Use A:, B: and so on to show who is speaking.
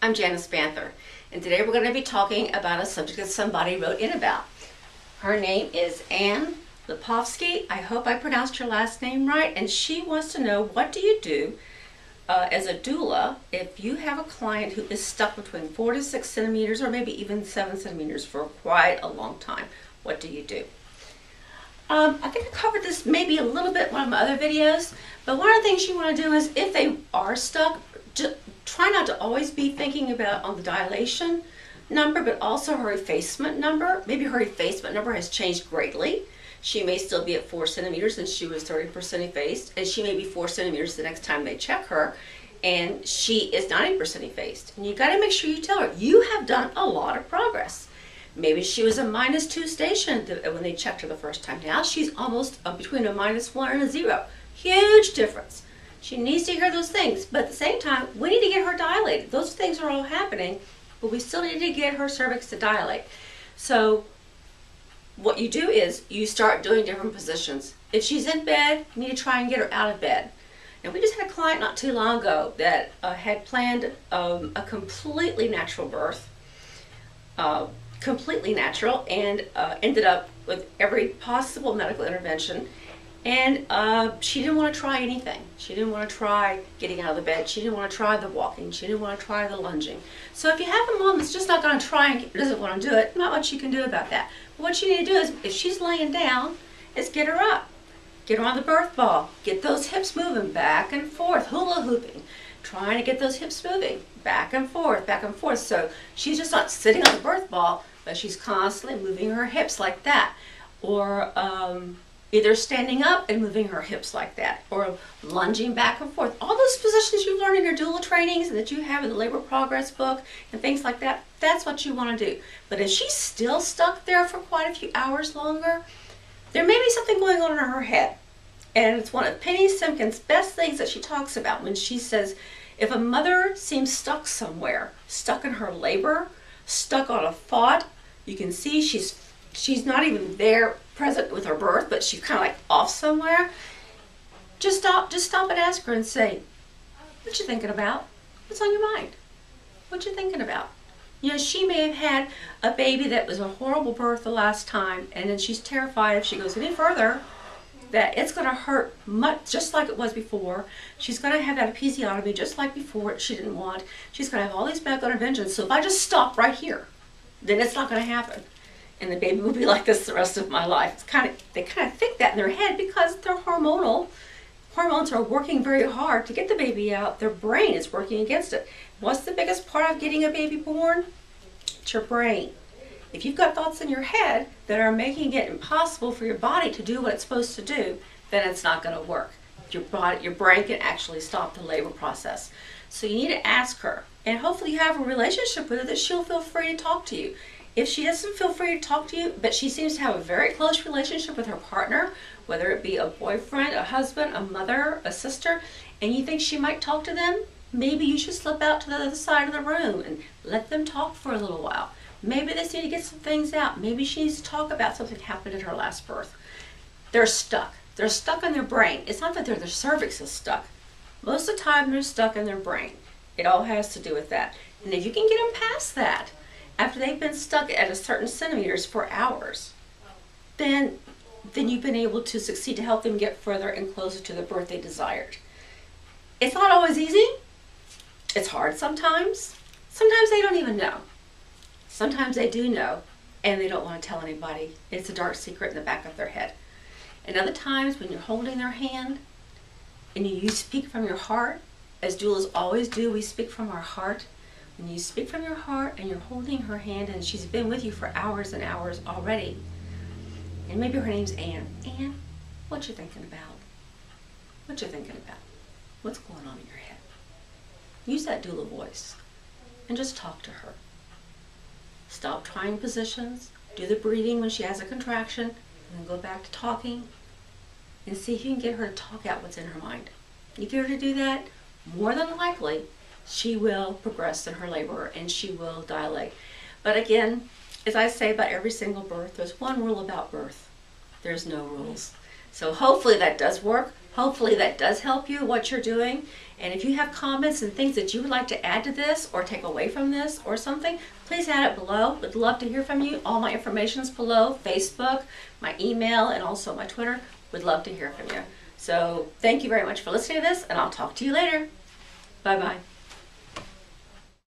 A: I'm Janice Banther, and today we're going to be talking about a subject that somebody wrote in about. Her name is Ann Lipovsky. I hope I pronounced your last name right, and she wants to know, what do you do as a doula if you have a client who is stuck between 4 to 6 centimeters or maybe even 7 centimeters for quite a long time? What do you do? I think I covered this maybe a little bit in one of my other videos, but one of the things you want to do is, if they are stuck, try not to always be thinking about on the dilation number, but also her effacement number. Maybe her effacement number has changed greatly. She may still be at 4 centimeters and she was 30% effaced, and she may be 4 centimeters the next time they check her, and she is 90% effaced. And you got to make sure you tell her, you have done a lot of progress. Maybe she was a -2 station when they checked her the first time. Now she's almost between a -1 and a 0. Huge difference. She needs to hear those things, but at the same time, we need to get her dilated. Those things are all happening, but we still need to get her cervix to dilate. So what you do is you start doing different positions. If she's in bed, you need to try and get her out of bed. And we just had a client not too long ago that had planned a completely natural birth, completely natural, and ended up with every possible medical intervention. And she didn't want to try anything. She didn't want to try getting out of the bed. She didn't want to try the walking. She didn't want to try the lunging. So if you have a mom that's just not going to try and doesn't want to do it, not much you can do about that. But what you need to do is, if she's laying down, is get her up. Get her on the birth ball. Get those hips moving back and forth, hula hooping. Trying to get those hips moving back and forth, back and forth. So she's just not sitting on the birth ball, but she's constantly moving her hips like that. Or either standing up and moving her hips like that, or lunging back and forth. All those positions you learn in your doula trainings and that you have in the labor progress book and things like that, that's what you want to do. But if she's still stuck there for quite a few hours longer, there may be something going on in her head. And it's one of Penny Simpkins' best things that she talks about when she says, if a mother seems stuck somewhere, stuck in her labor, stuck on a thought, you can see she's not even there present with her birth, but she's kind of like off somewhere, just stop and ask her and say, what you thinking about? What's on your mind? What you thinking about? You know, she may have had a baby that was a horrible birth the last time, and then she's terrified if she goes any further that it's going to hurt much, just like it was before. She's going to have that episiotomy just like before, she didn't want. She's going to have all these medical interventions. So if I just stop right here, then it's not going to happen. And the baby will be like this the rest of my life. They kind of think that in their head because they're hormonal. Hormones are working very hard to get the baby out. Their brain is working against it. What's the biggest part of getting a baby born? It's your brain. If you've got thoughts in your head that are making it impossible for your body to do what it's supposed to do, then it's not going to work. Your brain can actually stop the labor process. So you need to ask her, and hopefully you have a relationship with her that she'll feel free to talk to you. If she doesn't feel free to talk to you, but she seems to have a very close relationship with her partner, whether it be a boyfriend, a husband, a mother, a sister, and you think she might talk to them, maybe you should slip out to the other side of the room and let them talk for a little while. Maybe they need to get some things out. Maybe she needs to talk about something that happened at her last birth. They're stuck. They're stuck in their brain. It's not that their cervix is stuck. Most of the time they're stuck in their brain. It all has to do with that. And if you can get them past that, after they've been stuck at a certain centimeters for hours, then you've been able to succeed to help them get further and closer to the birth they desired. It's not always easy. It's hard sometimes. Sometimes they don't even know. Sometimes they do know, and they don't want to tell anybody. It's a dark secret in the back of their head. And other times when you're holding their hand and you speak from your heart, as doulas always do, we speak from our heart. When you speak from your heart and you're holding her hand and she's been with you for hours and hours already, and maybe her name's Ann. Ann, what you thinking about? What you thinking about? What's going on in your head? Use that doula voice and just talk to her. Stop trying positions, do the breathing when she has a contraction, and then go back to talking, and see if you can get her to talk out what's in her mind. If you get her to do that, more than likely, she will progress in her labor and she will dilate. But again, as I say about every single birth, there's one rule about birth. There's no rules. So hopefully that does work. Hopefully that does help you, what you're doing. And if you have comments and things that you would like to add to this or take away from this or something, please add it below. Would love to hear from you. All my information is below, Facebook, my email, and also my Twitter. Would love to hear from you. So thank you very much for listening to this, and I'll talk to you later. Bye-bye.